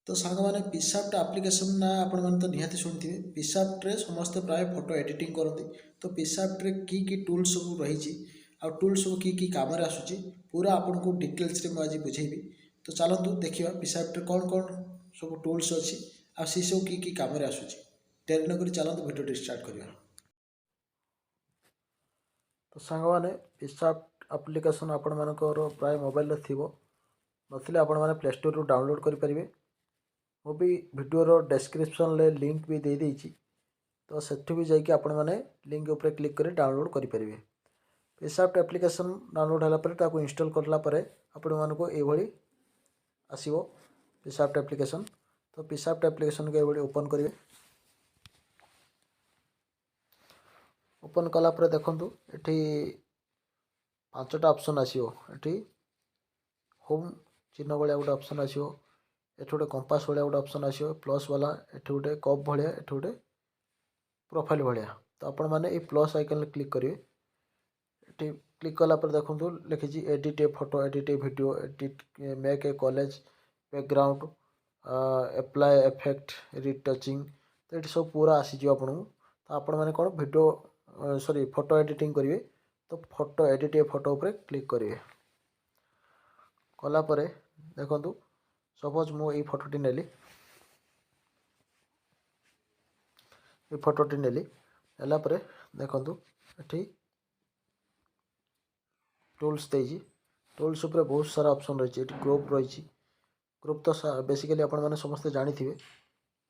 तो सांग मैंने PicsArt आप्लिकेसन ना आपण मैंने तो निहाती शुणिथे PicsArt रे समस्ते प्राय फोटो एडिटिंग करती तो PicsArt रे की टूल सब रही आ टूल सब की काम आसूँ पूरा आपन को डिटेल्स रे आज बुझेबी तो चलतु देखा PicsArt रे कौन कौन सब टूल्स अच्छी आ सी सब की काम आसूँ डेरी नक चलतु भिडियो स्टार्ट करवा। तो सांग मैंने PicsArt आप्लिकेसन आपण मानकर प्राय मोबाइल थी नथिले आपण मैंने प्ले स्टोर रू डाउनलोड करेंगे। ମୁଁ ବି ଭିଡ଼ିଓର ଡେସ୍କ୍ରିପ୍ସନ୍ରେ ଲିଙ୍କ୍ ବି ଦେଇଦେଇଛି ତ ସେଠୁ ବି ଯାଇକି ଆପଣମାନେ ଲିଙ୍କ୍ ଉପରେ କ୍ଲିକ୍ କରି ଡାଉନଲୋଡ଼୍ କରିପାରିବେ। PicsArt ଆପ୍ଲିକେସନ୍ ଡାଉନଲୋଡ଼୍ ହେଲା ପରେ ତାକୁ ଇନଷ୍ଟଲ୍ କଲା ପରେ ଆପଣମାନଙ୍କୁ ଏଇଭଳି ଆସିବ PicsArt ଆପ୍ଲିକେସନ୍। ତ PicsArt ଆପ୍ଲିକେସନ୍କୁ ଏଇଭଳି ଓପନ୍ କରିବେ। ଓପନ୍ କଲା ପରେ ଦେଖନ୍ତୁ ଏଠି 5ଟା ଅପସନ୍ ଆସିବ। ଏଠି ହୋମ୍ ଚିହ୍ନ ଭଳିଆ ଗୋଟେ ଅପସନ୍ ଆସିବ। एठी गोटे कंपास भाया गोटे ऑप्शन आसो प्लस वाला एठी गोटे कप भाया एठी गोटे प्रोफाइल भाया तो आपण मैंने ये प्लस आइकन क्लिक करेंगे। एठी क्लिक कला पर देखो लिखी edit A photo edit A video edit make a college background apply effect retouching तो ये सब पूरा आसीज आपन तो आपण मैंने कौन वीडियो सॉरी फोटो एडिटिंग करेंगे तो फोटो एडिट ए फोटो पर क्लिक करेंगे। कलापर देखु सपोज मु फोटोटी नेली ये फोटोटी नेली नेला परे देखंतु एठी टूल्स देजी टूल्स ऊपर बहुत सारा ऑप्शन रही है। क्रोप रही क्रोप तो बेसिकली आपण माने समस्त जानी थिबे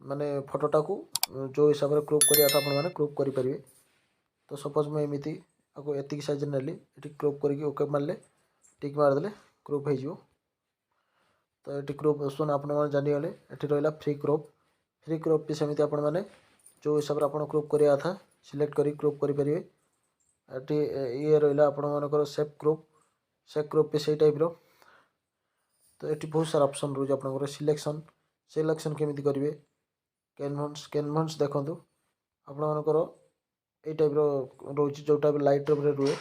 माने फोटोटा को जो हिसाब से क्रोप करिया था आपण माने क्रोप करि परिबे। तो सपोज मैं एमिति आको एतिक साइज नेली एठी क्रोप करके ओके मारले टिक मार देले क्रोप हो जिवो। तो ये क्रोप ऑप्शन आपण माने जानि गले एठी रहला फ्री क्रोप भी सेमिति आपण माने जो हिसाब से आपण क्रोप करिया था सिलेक्ट करी क्रोप करि परिबे। एठी ये रहला आपण मानकर सेफ क्रोप भी सही टाइप रो। तो ये बहुत सारा ऑप्शन रोज आपनकर सिलेक्शन केमिति करिवे कैनवास देखंतु आपण मानकर ए टाइप रो रोज जो टाइप लाइटरूम रे रुए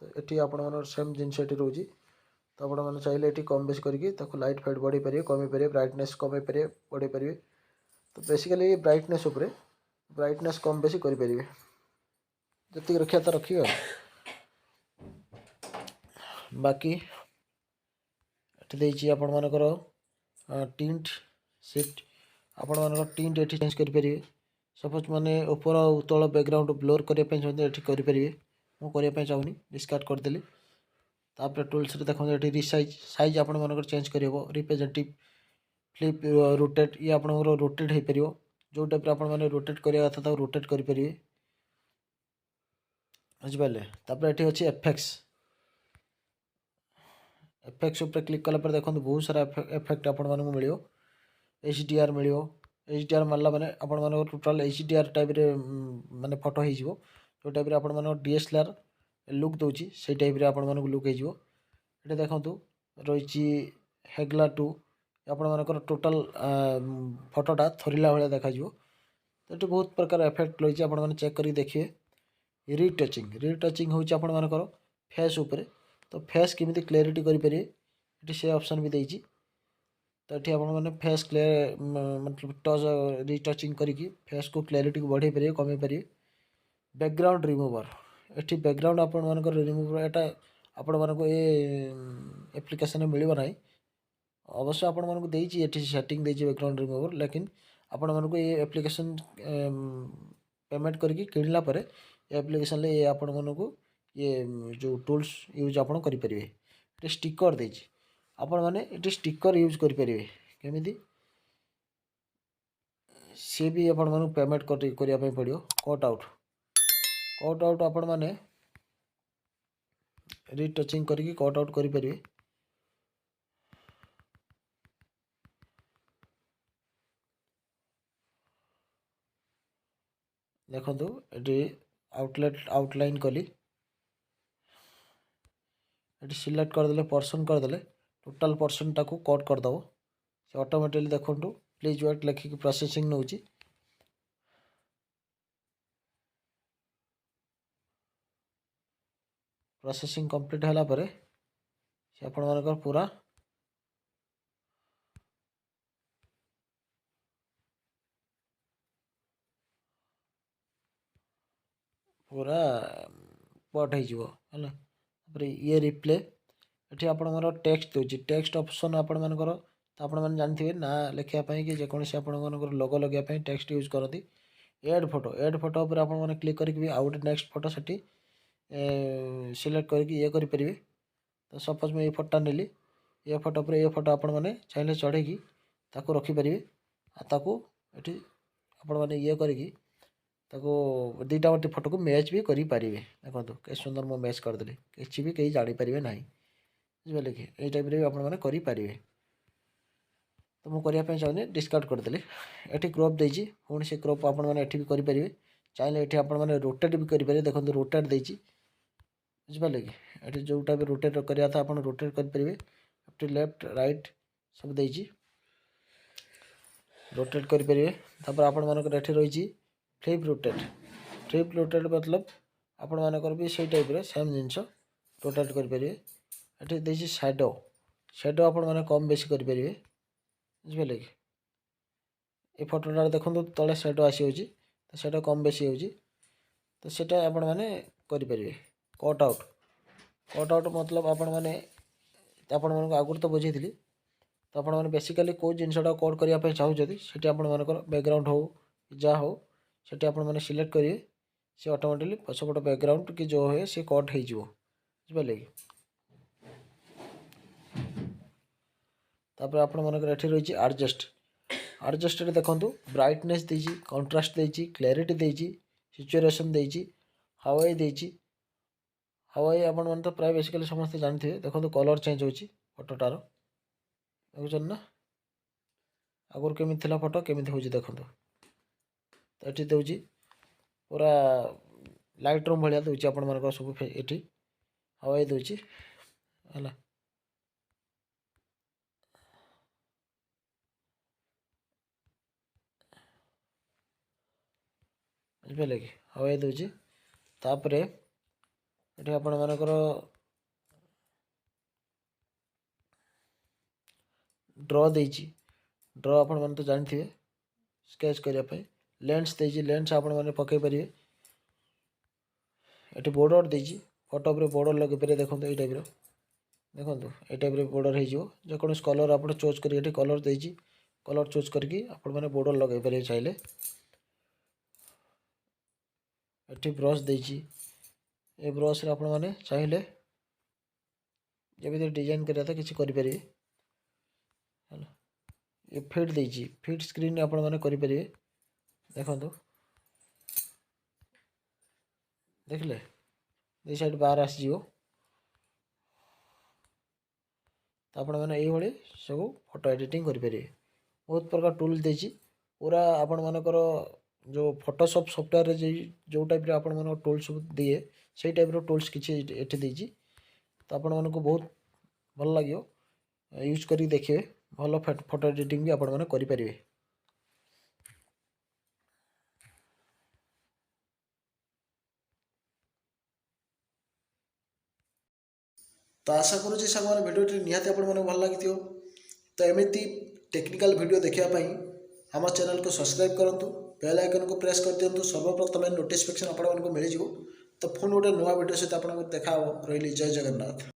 तो एठी आपण मानकर सेम जिंस एठी रोजी तो आपण माने चाहिले एठी कम बेस करके ताको लाइट फाइट बढ़ी परिवे कमी परिवे ब्राइटनेस कमी परिवे बढ़ी परिवे। तो बेसिकली ये ब्राइटनेस उपरे ब्राइटनेस कम बेसी करि परिवे जति रखिया तो रखियो। बाकी एठी देछि आपण मानकर टिंट शिफ्ट आपण मानकर टिंट एठी चेंज करि परिवे। सपोज माने ऊपर तल बैकग्राउंड ब्लोर करिया पे चाहते एठी करि परिवे मु करिया पे चाहुनी डिस्कार्ड कर देली। तापर टूल्स रे देखो एठी रिसाइज साइज आपण मानकर चेंज करिवो रिप्रेजेंटेटिव फ्लिप रोटेट ये आपण रोटेट हे परिवो जो टाइप आपण माने रोटेट करिया था रोटेट करि परिवे बुझि पाले। तापर एठी अछि एफेक्ट्स ऊपर क्लिक कला पर देखो बहुत सारा एफेक्ट आपण मानक मिलियो HDR मिलियो HDR मारला माने आपण मानक टोटल HDR टाइप रे माने फोटो हे जिवो जो टाइप रे आपण मानक DSLR लुक दोची से टाइप रे आपण मानक लुक हे जिवो। एटे देखंतु रहिची हेगला 2 आपण मानकर टोटल फोटोटा थरिला भले देखा जिवो। तो एटे बहुत प्रकार इफेक्ट रहिची आपण माने चेक करी देखिए। रिटचिंग होची आपण मानकर फेस ऊपर तो फेस केमिति क्लैरिटी करि परिए एटी से ऑप्शन भी देछि। तो एठी आपण माने फेस क्लियर मतलब टच रिटचिंग करिकी फेस को क्लैरिटी को बढ़े परिए कमे परिए। बैकग्राउंड रिमूवर एठी बैकग्राउंड आपण मानकर रिमूवर एटा आपण मानको ए एप्लिकेशन में मिलिबो नाही अवश्य आपण मानको देछि एठी सेटिंग देछि बैकग्राउंड रिमूवर लेकिन आपण मानको ए एप्लिकेशन पेमेंट करके किनला परे एप्लिकेशन ले आपण मानको ये जो टूल्स यूज आपण करि परिबे। एटे स्टिकर देछि आपण माने एटे स्टिकर यूज करि परिबे केमिति से भी आपण मानको पेमेंट करिया पे पड़ियो। कट आउट आपण माने रिटचिंग करके कट आउट करि परिबे। देखंतु एटी आउटलाइन कली एटी सिलेक्ट कर देले पर्सन कर देले टोटल पर्सन टाको कट कर दबो से ऑटोमेटिकली देखंतु प्लीज वेट लिखि कि प्रोसेसिंग नउची। प्रोसेसिंग कंप्लीट होला परे से आपण मानकर पूरा पूरा पट है ये रिप्ले ये आपंकर टेक्स्ट दूसरी टेक्स्ट ऑप्शन आपण मानकर तो आपण मैंने जानते ना लिखापी कि जेकोसी आपर लोगो लगे टेक्स्ट यूज करती एड फोटो पर आपने क्लिक करके आउ गोटे नेक्स्ट फोटो से सिलेक्ट करके ये करेंगे। तो सपोज मुझे फोटा नेली ये फोटो पर ये फोटो आपण मैंने चाहिए चढ़ेगी रखिपारे ये आपण मैंने ये करके दुईटा गोटे फोटो को मैच भी करेंगे। देखो के सुंदर मुझे मैच करदेली किसी भी कहीं जानीपारे ना बुझे कि यही टाइप भी आपरेंगे। तो मुझे करने चाहूँगी डिस्कार्ड करदेली ये क्रॉप देती पुणी से क्रॉप आपने भी करेंगे चाहिए ये आपने रोटेट भी करेंगे। देखो रोटेट देती बुझे कि ये जोटा भी रोटेट करवा था आप रोटेट करेंगे लेफ्ट राइट सब देती रोटेट करेंगे। आपण मानक रही फ्लिप रोटेट मतलब आपण मानकर भी से टाइप सेम जिनस रोटेट करेंगे। ये देखिए शैडो शैडो आपण मैंने कम बेसी करेंगे बुझे कि ये फोटोटा देखो तले शैडो आसी तो सेटा कम बेसी हो तो सेटा आपण मैंने करेंगे। कट आउट मतलब आपण मैंने आगुरी तो बुझे तो आपण मैंने बेसिकली कौ जिनसा कट करने चाहते से आपर बैकग्राउंड हो जहाँ हो से आपने सिलेक्ट करेंगे सी ऑटोमेटिकली पछपट बैकग्राउंड कि जो है सी कट हो बुझे कि आपण मनकर ये रही आडजस्ट देखो ब्राइटनेस देती कंट्रास्ट देती क्लैरिटी देती सिचुएशन देती हवाई देती हवाई आपण मैंने तो प्राय बेसिकली समस्ते जानते हैं। देखो कलर चेंज हो फोटोटार देखुन ना आगुरी केमी थी फोटो केमी हो देखो तो ये दूसरी पूरा लाइट रूम भाया दूसरी आपण मानक सब ये हवाई दूसरी है बुझे कि हवाई दूसरी तापर ये आपण मानकर ड्र देती ड्र आपण मैंने तो जानते हैं स्केच करने लेंस देती लेंस आपण मैंने पकई पारे ये बॉर्डर देती फोटो पर बॉर्डर लगे पारे। देखो ये टाइप देखो ये टाइप बॉर्डर हो कलर आप चूज कर कलर देती कलर चूज करके आपण मैंने बॉर्डर लगे पारे चाहिए। ये ब्रश देती ये ब्रश आपण मैंने चाहिए जब डिजाइन करा था किसी करेंगे। ये फिट देती फिट स्क्रीन आपण मैंने करेंगे। देखो देखले ये साइड बाहर आसजी तो आपण मैंने ये सब फोटो एडिटिंग करेंगे। बहुत प्रकार टूल देती पूरा आपण मानकर जो फोटोशॉप सॉफ्टवेयर जो टाइप आपण मन टूल्स दिए से टाइप टूल्स किसी एठी देती तो आपण मानक बहुत भल लगे यूज करी देखिए भल फोटो एडिटिंग भी आपण मैंने करेंगे। तो आशा करुँच सागर भिडियो निहाती आपने भल लगी तो एमती टेक्निकल वीडियो देखापी आम चैनल को सब्सक्राइब करूँ बेल आइकन को प्रेस कर दिंतु सर्वप्रथम नोटिफिकेशन आपको मिल तो पुणी गोटे नुआ वीडियो सहित आपको देखा रही जय जगन्नाथ।